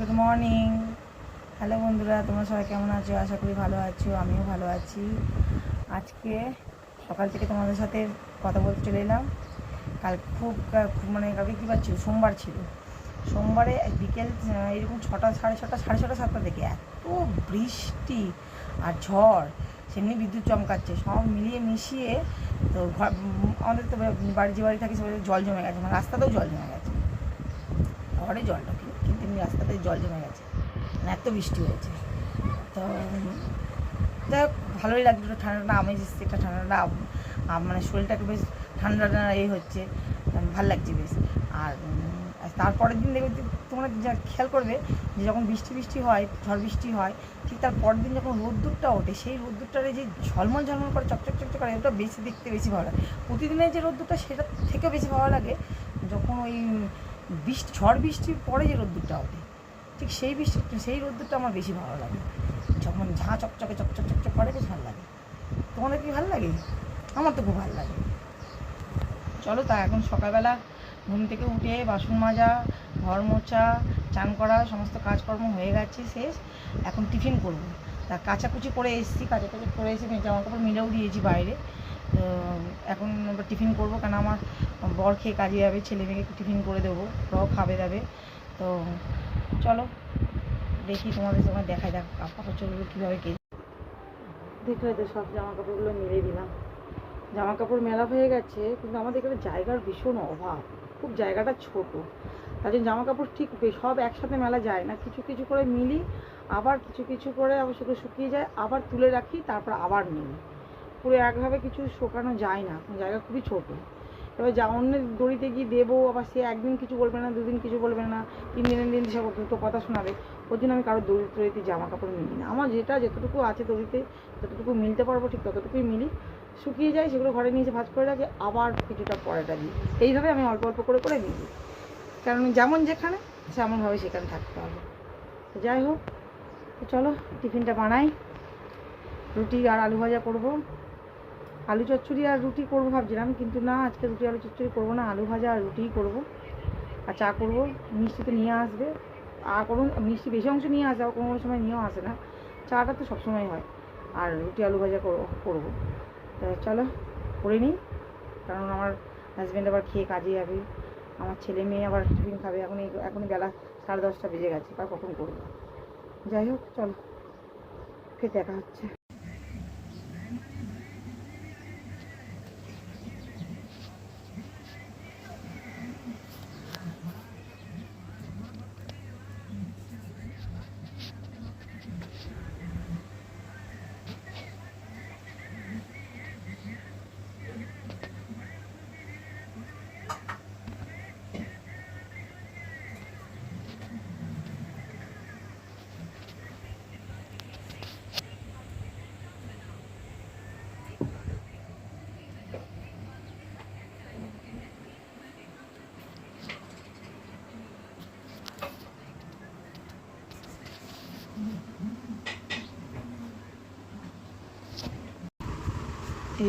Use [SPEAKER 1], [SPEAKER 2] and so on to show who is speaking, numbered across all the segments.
[SPEAKER 1] Good morning. Hello বন্ধুরা, তোমরা সবাই কেমন আছো? আশা করি ভালো আছো, আমিও ভালো আছি। আজকে সকাল থেকে তোমাদের সাথে কথা বলতে চলে এলাম। কাল খুব মানে কালকে কী বার ছিল? সোমবার ছিল। সোমবারে বিকেল এরকম 6টা, সাড়ে 6টা, সাড়ে 6টা 7টা থেকে এত বৃষ্টি আর ঝড়, সেমনি বিদ্যুৎ চমকাচ্ছে, সব মিলিয়ে মিশিয়ে তো আমাদের তো বাড়ি যে বাড়ি থাকি সবাই জল জমে গেছে, মানে রাস্তাতেও জল জমে গেছে। ঘরে জল ঢোকে কিন্তু এমনি রাস্তাতে জল জমে গেছে, মানে এত বৃষ্টি হয়েছে। তো যাই হোক, ভালোই লাগছে, একটু ঠান্ডাটা আমেজ এসছে, একটা ঠান্ডাটা মানে শরীরটা একটু বেশ ঠান্ডা হচ্ছে, ভালো লাগছে বেশ। আর তারপরের দিন দেখবে তোমরা যা খেয়াল করবে যে যখন বৃষ্টি হয়, ঝড় বৃষ্টি হয়, ঠিক তার পরের দিন যখন রোদ্দুরটা ওঠে, সেই রোদ্দুরটারে যে ঝলমল করে চকচক করে, ওটা বেশি দেখতে বেশি ভালো লাগে। প্রতিদিনের যে রোদ্দুরটা সেটা থেকেও বেশি ভালো লাগে যখন ওই ঝড় বৃষ্টির পরে যে রোদ্দুরটা ওঠে, ঠিক সেই রোদ্দুরটা আমার বেশি ভালো লাগে। যখন চকচক করে বেশ ভালো লাগে। তোমাদের কি ভালো লাগে? আমার তো খুব ভালো লাগে। চলো, তা এখন সকালবেলা ঘুম থেকে উঠে বাসন মাজা, ঘর মোছা, চান করা, সমস্ত কাজকর্ম হয়ে গেছে শেষ। এখন টিফিন করবো। তা কাচাকুচি করে এসেছি, কাচাকুচি করে এসে জামা কাপড় মিলেও দিয়েছি বাইরে। তো এখন টিফিন করবো, কেন আমার বর খেয়ে কাজে যাবে, ছেলে মেয়েকে টিফিন করে দেবো, ওরাও খাবে দাবে। তো চলো দেখি, তোমাদের সঙ্গে দেখাই, দেখ কাপড় চোপড়গুলো কীভাবে দেখলে তো সব জামা কাপড়গুলো মেলে দিলাম। জামা কাপড় মেলা হয়ে গেছে, কিন্তু আমাদের এখানে জায়গার ভীষণ অভাব, খুব জায়গাটা ছোট। তার জন্য জামা কাপড় ঠিক সব একসাথে মেলা যায় না, কিছু কিছু করে মিলি, আবার কিছু কিছু করে আবার সেগুলো শুকিয়ে যায়, আবার তুলে রাখি, তারপর আবার মিলি। পুরো একভাবে কিছু শোকানো যায় না, জায়গা খুবই ছোট। এবার অন্যের দড়িতে গিয়ে দেবো, আবার সে একদিন কিছু বলবে না, দুদিন কিছু বলবে না, 3 দিন সে দুটো কথা শোনাবে। ওই জন্য আমি কারোর দড়িতে জামা কাপড় মিলি না। আমার যতটুকু আছে দড়িতে, যতটুকু মিলতে পারবো ঠিক ততটুকুই মিলি, শুকিয়ে যায়, সেগুলো ঘরে নিয়ে এসে ভাঁজ করে রাখি, আবার কিছুটা পরেটা দিই। এইভাবে আমি অল্প অল্প করে মিলি, কারণ যেমন যেখানে সেমনভাবে সেখানে থাকতে হবে। তো যাই হোক, তো চলো টিফিনটা বানাই। রুটি আর আলু ভাজা করবো, আলু চচ্চড়ি আর রুটি করবো ভাবছিলাম, কিন্তু না, আজকে রুটি আলু চচ্চড়ি করবো না, আলু ভাজা আর রুটিই করবো। আর চা করবো। মিষ্টি তো নিয়ে আসবে, আর কোনো মিষ্টি বেশি অংশ নিয়ে আসে, আর কোনো সময় নিয়েও আসে না, চাটা তো সবসময় হয়। আর রুটি আলু ভাজা করবো। তো চলো করে নিই, কারণ আমার হাজব্যান্ড আবার খেয়ে কাজে যাবে, আমার ছেলে মেয়ে আবার টিফিন খাবে। এখনই বেলা 10:30 বেজে গেছে, আর কখন করবো। যাই হোক, চলো ফের দেখা হচ্ছে।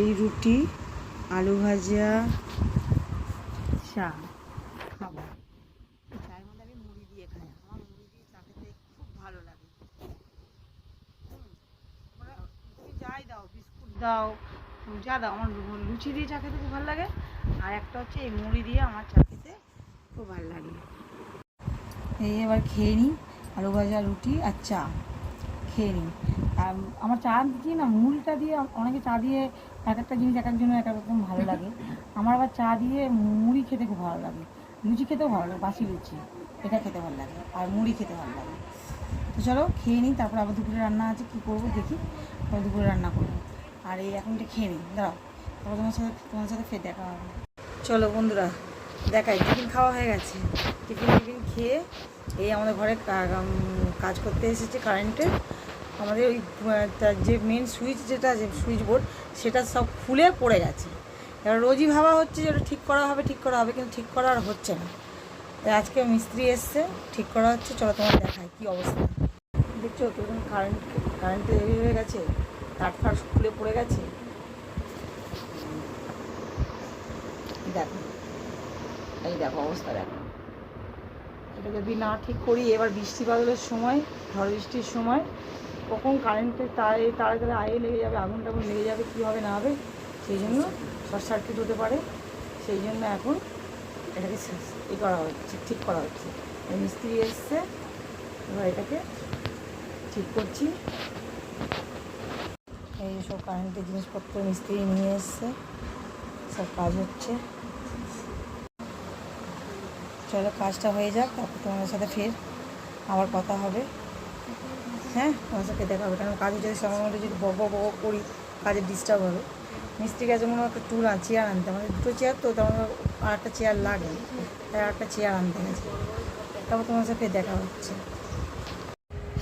[SPEAKER 1] এই রুটি, আলু ভাজা, চা খাবার। চায়ের মধ্যে আমি মুড়ি দিয়ে খাই, আমার মুড়ি দিয়ে চা খেতে খুব ভালো লাগে। তুমি যাই দাও, বিস্কুট দাও, যা দাও, আমার লুচি দিয়ে চা খেতে খুব ভালো লাগে। আর একটা হচ্ছে এই মুড়ি দিয়ে আমার চা খেতে খুব ভালো লাগে। এই এবার খেয়ে নিই, আলু ভাজা, রুটি আর চা খেয়ে নিই। আর আমার চা দিয়ে না, মুড়িটা দিয়ে, অনেকে চা দিয়ে এক একটা জিনিস এক একজনের এক এক রকম ভালো লাগে। আমার আবার চা দিয়ে মুড়ি খেতে খুব ভালো লাগে, লুচি খেতেও ভালো লাগে, বাসি লুচি এটা খেতে ভালো লাগে, আর মুড়ি খেতে ভালো লাগে। তো চলো খেয়ে নিই, তারপর আবার দুপুরে রান্না আছে, কী করবো দেখি, তারপর দুপুরে রান্না করবো। আর এই এখনটা খেয়ে নিই, দাঁড়াও, তারপর তোমার সাথে ফের দেখা হবে। চলো বন্ধুরা, দেখাই, টিফিন খাওয়া হয়ে গেছে। টিফিন খেয়ে এই আমাদের ঘরে কাজ করতে এসেছে কারেন্টের। আমাদের ওই যে মেন সুইচ যেটা আছে, সুইচ বোর্ড, সেটা সব খুলে পড়ে গেছে। এবার রোজই ভাবা হচ্ছে যে ওটা ঠিক করা হবে, কিন্তু ঠিক করা আর হচ্ছে না। তাই আজকে মিস্ত্রি এসছে, ঠিক করা হচ্ছে। চলো তোমার দেখায় কী অবস্থা। দেখছো তো, কারেন্টে হয়ে গেছে, তার খুলে পড়ে গেছে। দেখো, এই দেখো অবস্থা, দেখো এটা যদি না ঠিক করি, এবার বৃষ্টি বাদলের সময়, ঝড় বৃষ্টির সময় কখন কারেন্টের তারে আয়ে লেগে যাবে, আগুন টাগুন লেগে যাবে, কী হবে না হবে, সেই জন্য শর্ট সার্কিট হতে পারে। সেই জন্য এখন এটাকে করা হচ্ছে, ঠিক করা হচ্ছে। মিস্ত্রি এসছে, এবার এটাকে ঠিক করছি। এই সব কারেন্টের জিনিসপত্র মিস্ত্রি নিয়ে এসছে, সব কাজ হচ্ছে। চলো কাজটা হয়ে যাক, তারপর তোমাদের সাথে ফের আবার কথা হবে। হ্যাঁ, তোমার সাথে দেখা হবে, কারণ কাজ হচ্ছে সময় মধ্যে যদি বক করি কাজে ডিস্টার্ব হবে। মিস্ত্রির কাছে মনে হয় একটা টুল চেয়ার আনতে, আমাদের দুটো চেয়ার তো, তেমন আর একটা চেয়ার লাগে, তাই আর একটা চেয়ার আনতে গেছে। তারপর তোমার সাথে দেখা হচ্ছে।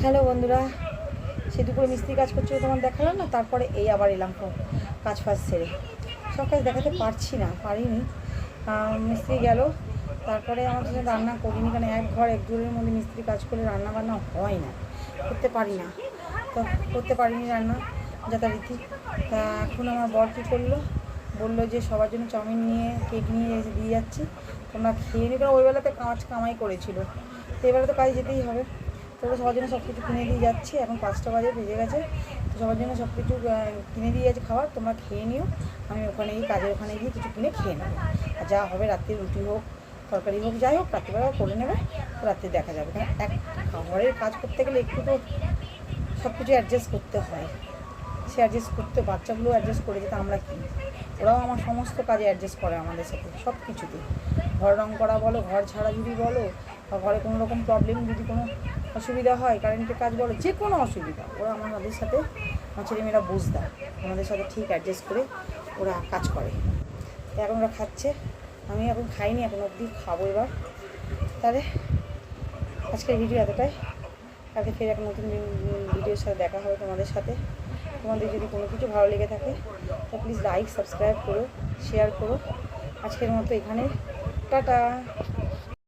[SPEAKER 1] হ্যালো বন্ধুরা, সে দুপুরে মিস্ত্রি কাজ করছিল তোমার দেখালাম না, তারপরে এই আবার এলাম কাজ ফাজ সেরে। সব কাজ দেখাতে পারিনি। মিস্ত্রি গেল, তারপরে আমার জন্য রান্না করিনি, কারণ এক ঘর এক দূরের মধ্যে মিস্ত্রি কাজ করলে রান্না বান্না হয় না, করতে পারিনি রান্না যথারীতি। তা এখন আমার বর কী করলো, বললো যে সবার জন্য চাউমিন নিয়ে কেক নিয়ে এসে দিয়ে যাচ্ছি, তোমরা খেয়ে নিই। কারণ ওই বেলাতে কামাই করেছিল, তো এবেলা তো কাজে যেতেই হবে। তো সবার জন্য সব কিছু কিনে দিয়ে যাচ্ছি, এখন 5টা বেজে গেছে। তো সবার জন্য সব কিছু কিনে দিয়ে যাচ্ছে খাবার, তোমরা খেয়ে নিও, আমি কাজের ওখানে গিয়ে কিছু কিনে খেয়ে নেবো। আর যা হবে রাত্রে রুটি হোক তরকারি হোক যাই হোক রাত্রিবেলা করে নেবে, রাত্রে দেখা যাবে। কারণ এক ঘরের কাজ করতে গেলে একটু তো সব কিছু অ্যাডজাস্ট করতে হয়। সে অ্যাডজাস্ট করতে, বাচ্চাগুলো অ্যাডজাস্ট করে যেতে আমরা কি, ওরাও আমার সমস্ত কাজে অ্যাডজাস্ট করে আমাদের সাথে, সব কিছুতে। ঘর রং করা বলো, ঘর ঝাড়াঝুড়ি বলো, বা ঘরে কোনো রকম প্রবলেম যদি কোনো অসুবিধা হয়, কারেন্টের কাজ বলো, যে কোনো অসুবিধা ওরা আমাদের সাথে, আমার ছেলেমেয়েরা বুঝদার, আমাদের সাথে ঠিক অ্যাডজাস্ট করে ওরা কাজ করে। এখন ওরা খাচ্ছে, আমি এখন খাইনি, এখন অবধি খাবো এবার। তাহলে আজকের ভিডিও এতটাই, কালকে ফের একটা নতুন ভিডিওর সাথে দেখা হবে তোমাদের সাথে। তোমাদের যদি কোনো কিছু ভালো লেগে থাকে তো প্লিজ লাইক সাবস্ক্রাইব করো, শেয়ার করো। আজকের মতো এখানে টাটা।